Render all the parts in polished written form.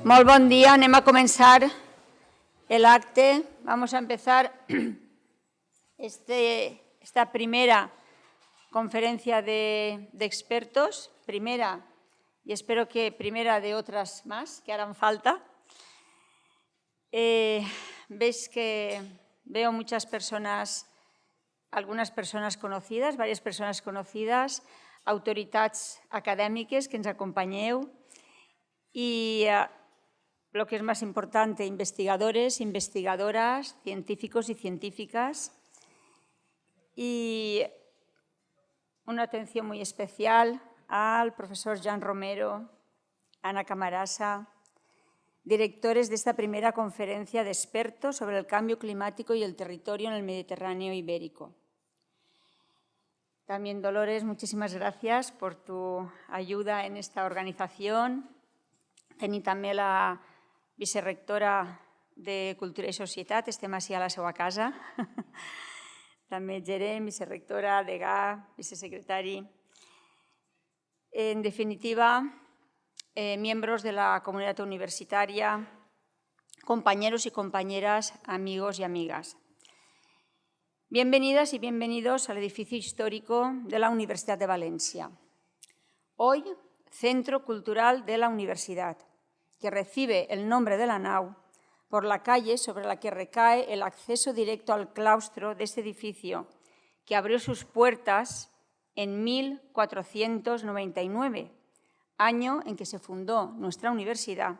Molt bon dia, anem a començar l'acte. Vamos a empezar esta primera conferencia de expertos, primera, y espero que primera de otras más que harán falta. Veis que veo muchas personas, algunes persones conocides, diverses persones conocides, autoritats acadèmiques que ens acompanyeu y lo que es más importante, investigadores, investigadoras, científicos y científicas. Y una atención muy especial al profesor Jan Romero, Ana Camarasa, directores de esta primera conferencia de expertos sobre el cambio climático y el territorio en el Mediterráneo ibérico. También, Dolores, muchísimas gracias por tu ayuda en esta organización. Tenim també la vicerectora de Cultura i Societat, estem així a la seva casa. També gerent, vicerectora, degà, vicesecretari. En definitiva, miembros de la comunidad universitaria, compañeros y compañeras, amigos y amigas. Bienvenidas y bienvenidos al edificio histórico de la Universidad de Valencia. Hoy, Centro Cultural de la Universidad, que recibe el nombre de la nau por la calle sobre la que recae el acceso directo al claustro de este edificio, que abrió sus puertas en 1499, año en que se fundó nuestra universidad,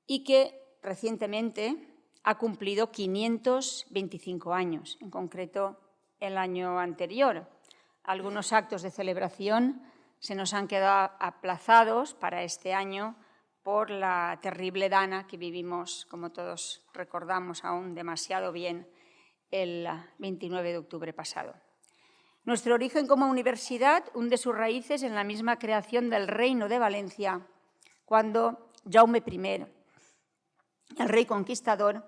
y que recientemente ha cumplido 525 años, en concreto el año anterior. Algunos actos de celebración se nos han quedado aplazados para este año por la terrible dana que vivimos, como todos recordamos aún demasiado bien, el 29 de octubre pasado. Nuestro origen como universidad hunde sus raíces en la misma creación del Reino de Valencia, cuando Jaume I, el rey conquistador,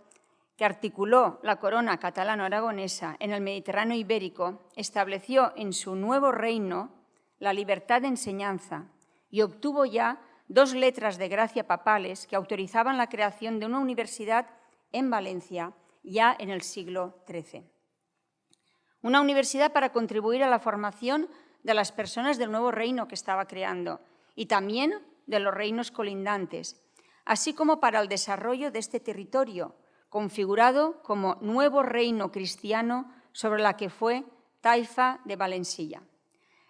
que articuló la corona catalano-aragonesa en el Mediterráneo ibérico, estableció en su nuevo reino la libertad de enseñanza y obtuvo ya 2 letras de gracia papales que autorizaban la creación de una universidad en Valencia ya en el siglo XIII. Una universidad para contribuir a la formación de las personas del nuevo reino que estaba creando y también de los reinos colindantes, así como para el desarrollo de este territorio, configurado como nuevo reino cristiano sobre la que fue Taifa de Valencilla.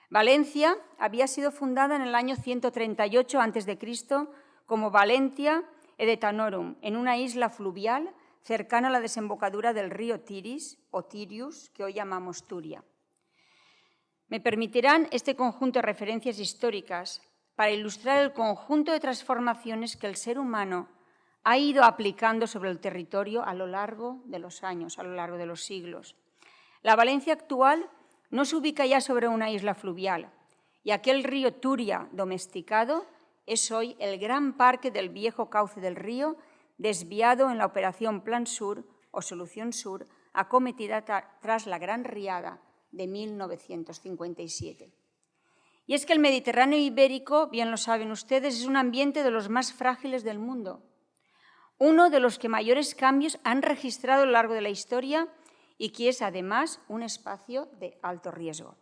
Valencia había sido fundada en el año 138 a.C. como Valentia Edetanorum, en una isla fluvial cercana a la desembocadura del río Tiris o Tirius, que hoy llamamos Turia. Me permitirán este conjunto de referencias históricas para ilustrar el conjunto de transformaciones que el ser humano ha ido aplicando sobre el territorio a lo largo de los años, a lo largo de los siglos. La Valencia actual no se ubica ya sobre una isla fluvial y aquel río Turia domesticado es hoy el gran parque del viejo cauce del río, desviado en la operación Plan Sur o Solución Sur, acometida tras la Gran Riada de 1957. Y es que el Mediterráneo ibérico, bien lo saben ustedes, es un ambiente de los más frágiles del mundo, uno de los que mayores cambios han registrado a lo largo de la historia y que es además un espacio de alto riesgo.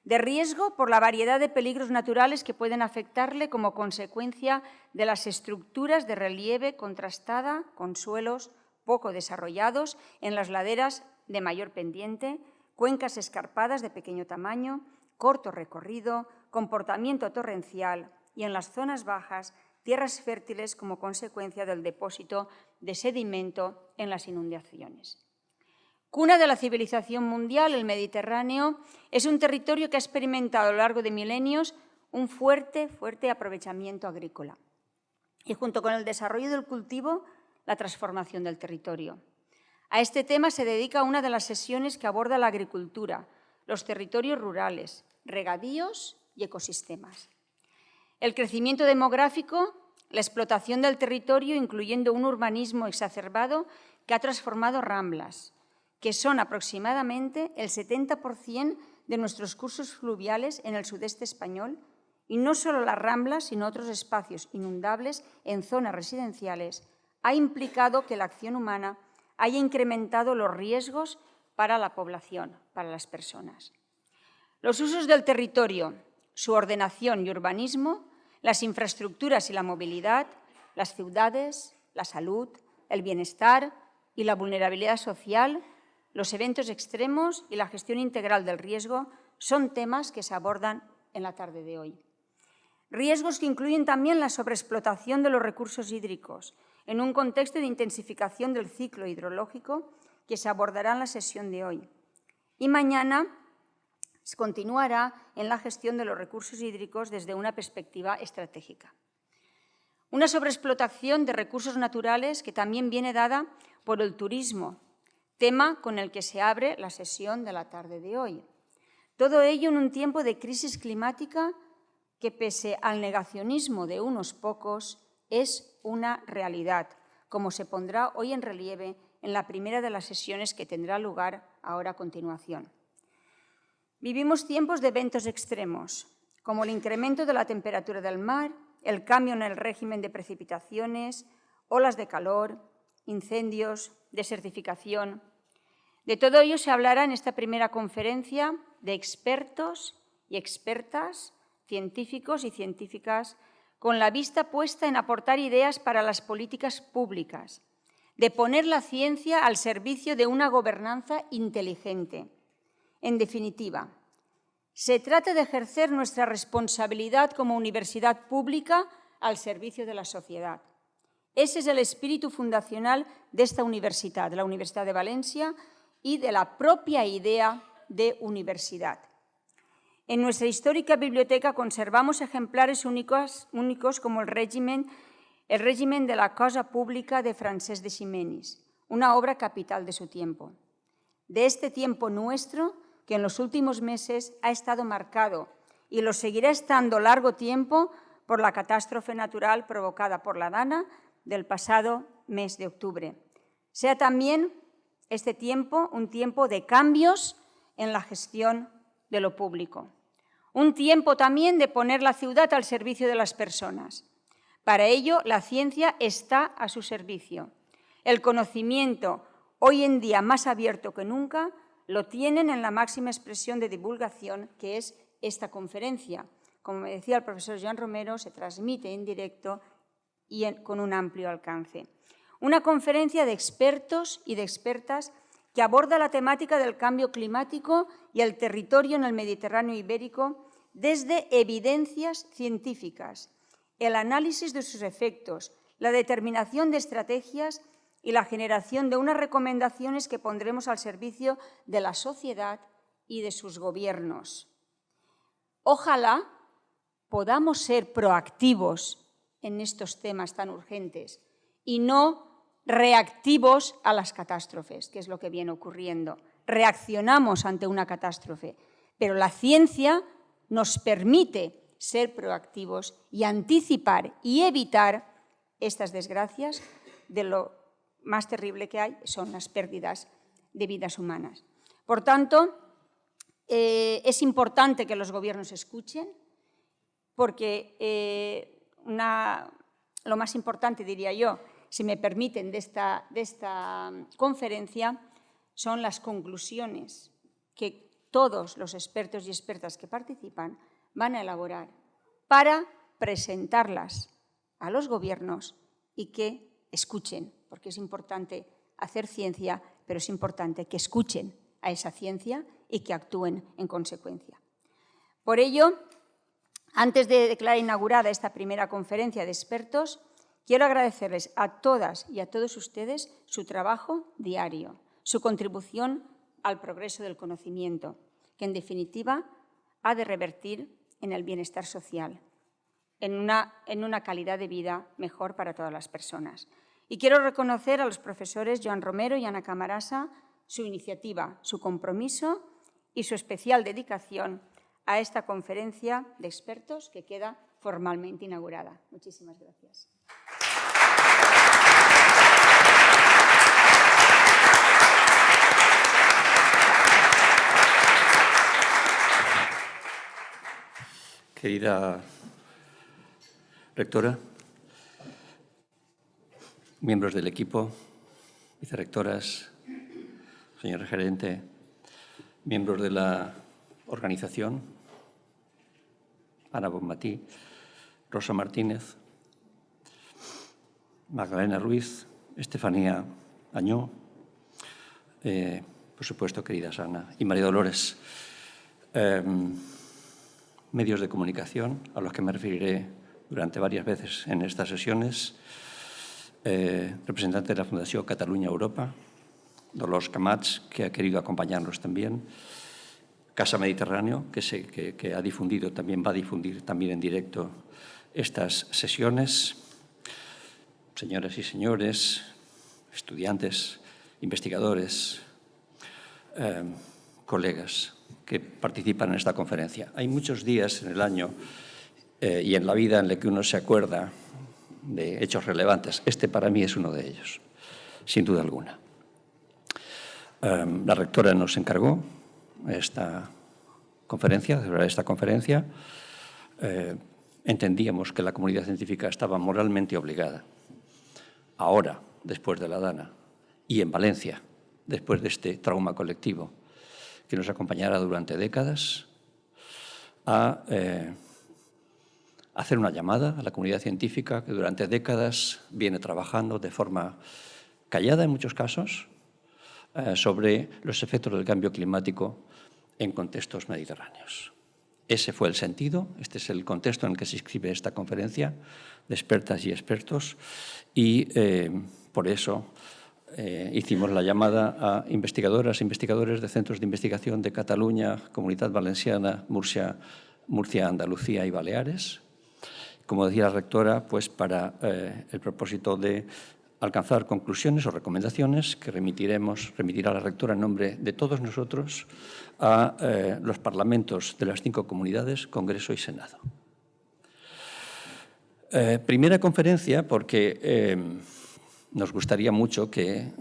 De riesgo por la variedad de peligros naturales que pueden afectarle como consecuencia de las estructuras de relieve contrastada con suelos poco desarrollados en las laderas de mayor pendiente, cuencas escarpadas de pequeño tamaño, corto recorrido, comportamiento torrencial y en las zonas bajas, tierras fértiles como consecuencia del depósito de sedimento en las inundaciones. Cuna de la civilización mundial, el Mediterráneo es un territorio que ha experimentado a lo largo de milenios un fuerte aprovechamiento agrícola y junto con el desarrollo del cultivo, la transformación del territorio. A este tema se dedica una de las sesiones que aborda la agricultura, los territorios rurales, regadíos y ecosistemas. El crecimiento demográfico, la explotación del territorio, incluyendo un urbanismo exacerbado que ha transformado ramblas, que son aproximadamente el 70% de nuestros cursos fluviales en el sudeste español y no solo las Ramblas, sino otros espacios inundables en zonas residenciales, ha implicado que la acción humana haya incrementado los riesgos para la población, para las personas. Los usos del territorio, su ordenación y urbanismo, las infraestructuras y la movilidad, las ciudades, la salud, el bienestar y la vulnerabilidad social, los eventos extremos y la gestión integral del riesgo son temas que se abordan en la tarde de hoy. Riesgos que incluyen también la sobreexplotación de los recursos hídricos en un contexto de intensificación del ciclo hidrológico que se abordará en la sesión de hoy. Y mañana se continuará en la gestión de los recursos hídricos desde una perspectiva estratégica. Una sobreexplotación de recursos naturales que también viene dada por el turismo, tema con el que se abre la sesión de la tarde de hoy. Todo ello en un tiempo de crisis climática que, pese al negacionismo de unos pocos, es una realidad, como se pondrá hoy en relieve en la primera de las sesiones que tendrá lugar ahora a continuación. Vivimos tiempos de eventos extremos, como el incremento de la temperatura del mar, el cambio en el régimen de precipitaciones, olas de calor, incendios, desertificación. De todo ello se hablará en esta primera conferencia de expertos y expertas, científicos y científicas, con la vista puesta en aportar ideas para las políticas públicas, de poner la ciencia al servicio de una gobernanza inteligente. En definitiva, se trata de ejercer nuestra responsabilidad como universidad pública al servicio de la sociedad. Ese es el espíritu fundacional de esta universidad, de la Universidad de Valencia, y de la propia idea de universidad. En nuestra histórica biblioteca conservamos ejemplares únicos como el régimen de la cosa pública de Francesc de Ximenis, una obra capital de su tiempo. De este tiempo nuestro, que en los últimos meses ha estado marcado y lo seguirá estando largo tiempo por la catástrofe natural provocada por la Dana del pasado mes de octubre. Sea también este tiempo un tiempo de cambios en la gestión de lo público. Un tiempo también de poner la ciudad al servicio de las personas. Para ello, la ciencia está a su servicio. El conocimiento, hoy en día más abierto que nunca, lo tienen en la máxima expresión de divulgación, que es esta conferencia. Como me decía el profesor Joan Romero, se transmite en directo y con un amplio alcance. Una conferencia de expertos y de expertas que aborda la temática del cambio climático y el territorio en el Mediterráneo ibérico desde evidencias científicas, el análisis de sus efectos, la determinación de estrategias y la generación de unas recomendaciones que pondremos al servicio de la sociedad y de sus gobiernos. Ojalá podamos ser proactivos en estos temas tan urgentes y no reactivos a las catástrofes, que es lo que viene ocurriendo. Reaccionamos ante una catástrofe, pero la ciencia nos permite ser proactivos y anticipar y evitar estas desgracias. De lo más terrible que hay son las pérdidas de vidas humanas. Por tanto, es importante que los gobiernos escuchen, porque lo más importante, diría yo, si me permiten, de esta conferencia son las conclusiones que todos los expertos y expertas que participan van a elaborar para presentarlas a los gobiernos y que escuchen, porque es importante hacer ciencia, pero es importante que escuchen a esa ciencia y que actúen en consecuencia. Por ello, antes de declarar inaugurada esta primera conferencia de expertos, quiero agradecerles a todas y a todos ustedes su trabajo diario, su contribución al progreso del conocimiento, que en definitiva ha de revertir en el bienestar social, en una calidad de vida mejor para todas las personas. Y quiero reconocer a los profesores Joan Romero y Ana Camarasa su iniciativa, su compromiso y su especial dedicación a esta conferencia de expertos que queda formalmente inaugurada. Muchísimas gracias. Querida Rectora, miembros del equipo, vicerrectoras, señor gerente, miembros de la organización, Ana Bonmatí, Rosa Martínez, Magdalena Ruiz, Estefanía Añó, por supuesto, querida Ana, y María Dolores, medios de comunicación, a los que me referiré durante varias veces en estas sesiones, representante de la Fundación Catalunya Europa, Dolors Camats, que ha querido acompañarnos también, Casa Mediterráneo, que ha difundido, también va a difundir también en directo estas sesiones, señoras y señores, estudiantes, investigadores, colegas que participan en esta conferencia. Hay muchos días en el año y en la vida en la que uno se acuerda de hechos relevantes. Este para mí es uno de ellos, sin duda alguna. La rectora nos encargó esta conferencia, celebrar esta conferencia. Entendíamos que la comunidad científica estaba moralmente obligada, ahora, después de la Dana, y en Valencia, después de este trauma colectivo que nos acompañará durante décadas, a hacer una llamada a la comunidad científica que durante décadas viene trabajando de forma callada en muchos casos sobre los efectos del cambio climático en contextos mediterráneos. Ese fue el sentido, este es el contexto en el que se inscribe esta conferencia de expertas y expertos y por eso hicimos la llamada a investigadoras e investigadores de centros de investigación de Cataluña, Comunidad Valenciana, Murcia, Andalucía y Baleares. Como decía la rectora, pues para el propósito de alcanzar conclusiones o recomendaciones que remitirá la rectora en nombre de todos nosotros a los parlamentos de las 5 comunidades, Congreso y Senado. Primera conferencia porque nos gustaría mucho que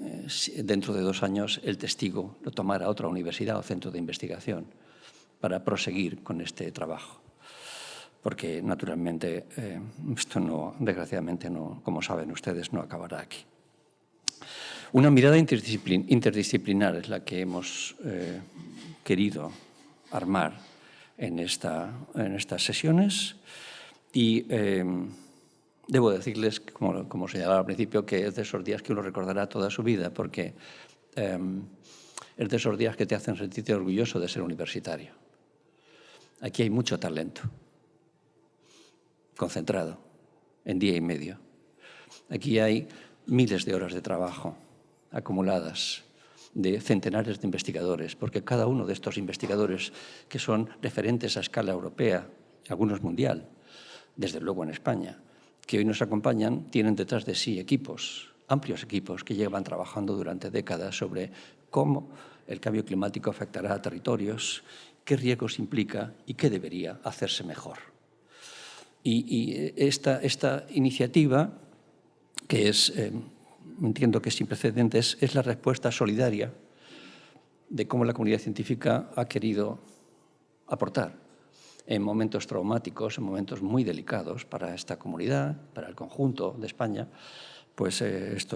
dentro de 2 años el testigo lo tomara otra universidad o centro de investigación para proseguir con este trabajo. Porque, naturalmente, esto no, desgraciadamente, no, como saben ustedes, no acabará aquí. Una mirada interdisciplinar es la que hemos querido armar en estas sesiones y debo decirles, como señalaba al principio, que es de esos días que uno recordará toda su vida, porque es de esos días que te hacen sentirte orgulloso de ser universitario. Aquí hay mucho talento concentrado en día y medio. Aquí hay miles de horas de trabajo acumuladas de centenares de investigadores, porque cada uno de estos investigadores, que son referentes a escala europea, algunos mundial, desde luego en España, que hoy nos acompañan, tienen detrás de sí equipos, amplios equipos, que llevan trabajando durante décadas sobre cómo el cambio climático afectará a territorios, qué riesgos implica y qué debería hacerse mejor. Y esta iniciativa, que entiendo que es sin precedentes, es la respuesta solidaria de cómo la comunidad científica ha querido aportar en momentos traumáticos, en momentos muy delicados para esta comunidad, para el conjunto de España, pues este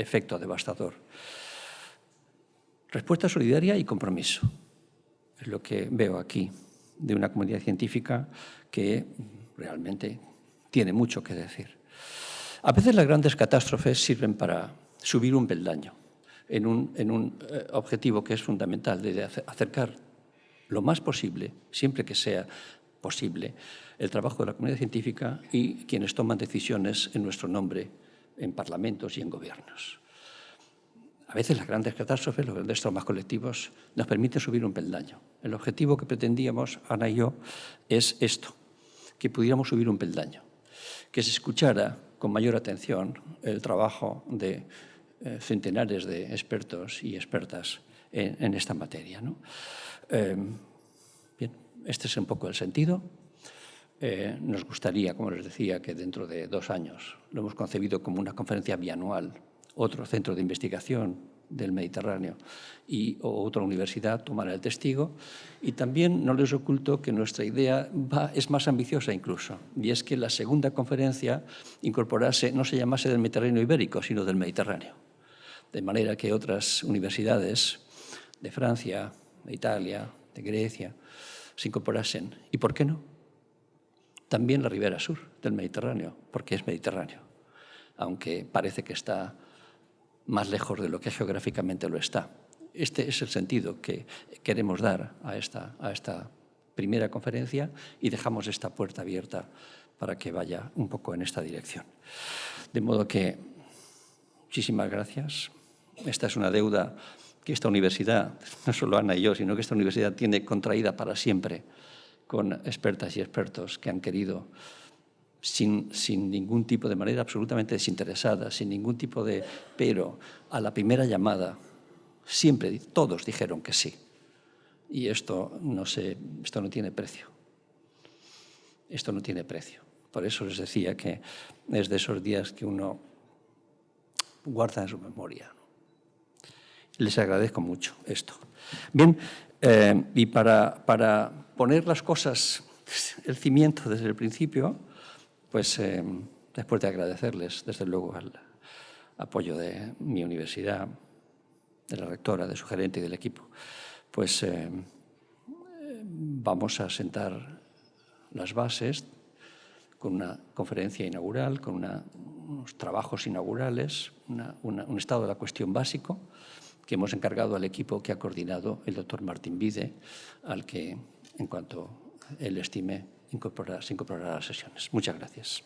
efecto devastador. Respuesta solidaria y compromiso es lo que veo aquí, de una comunidad científica que realmente tiene mucho que decir. A veces las grandes catástrofes sirven para subir un peldaño en un objetivo que es fundamental, de acercar lo más posible, siempre que sea posible, el trabajo de la comunidad científica y quienes toman decisiones en nuestro nombre en parlamentos y en gobiernos. A veces las grandes catástrofes, los grandes traumas colectivos, nos permiten subir un peldaño. El objetivo que pretendíamos, Ana y yo, es esto, que pudiéramos subir un peldaño, que se escuchara con mayor atención el trabajo de centenares de expertos y expertas en esta materia, ¿no? Bien, este es un poco el sentido. Nos gustaría, como les decía, que dentro de 2 años, lo hemos concebido como una conferencia bianual, otro centro de investigación del Mediterráneo o otra universidad tomará el testigo. Y también no les oculto que nuestra idea es más ambiciosa incluso, y es que la segunda conferencia incorporase, no se llamase del Mediterráneo ibérico, sino del Mediterráneo. De manera que otras universidades de Francia, de Italia, de Grecia, se incorporasen. ¿Y por qué no? También la ribera sur del Mediterráneo, porque es Mediterráneo, aunque parece que está más lejos de lo que geográficamente lo está. Este es el sentido que queremos dar a esta primera conferencia y dejamos esta puerta abierta para que vaya un poco en esta dirección. De modo que, muchísimas gracias. Esta es una deuda que esta universidad, no solo Ana y yo, sino que esta universidad tiene contraída para siempre con expertas y expertos que han querido, sin ningún tipo de manera absolutamente desinteresada, sin ningún tipo de pero, a la primera llamada, siempre todos dijeron que sí. Y esto no tiene precio. Esto no tiene precio. Por eso les decía que es de esos días que uno guarda en su memoria. Les agradezco mucho esto. Bien, y para poner las cosas, el cimiento desde el principio, pues después de agradecerles, desde luego, el apoyo de mi universidad, de la rectora, de su gerente y del equipo, pues vamos a sentar las bases con una conferencia inaugural, con unos trabajos inaugurales, un estado de la cuestión básico que hemos encargado al equipo que ha coordinado el doctor Martín Vide, al que, en cuanto él estime, se incorporará a las sesiones. Muchas gracias.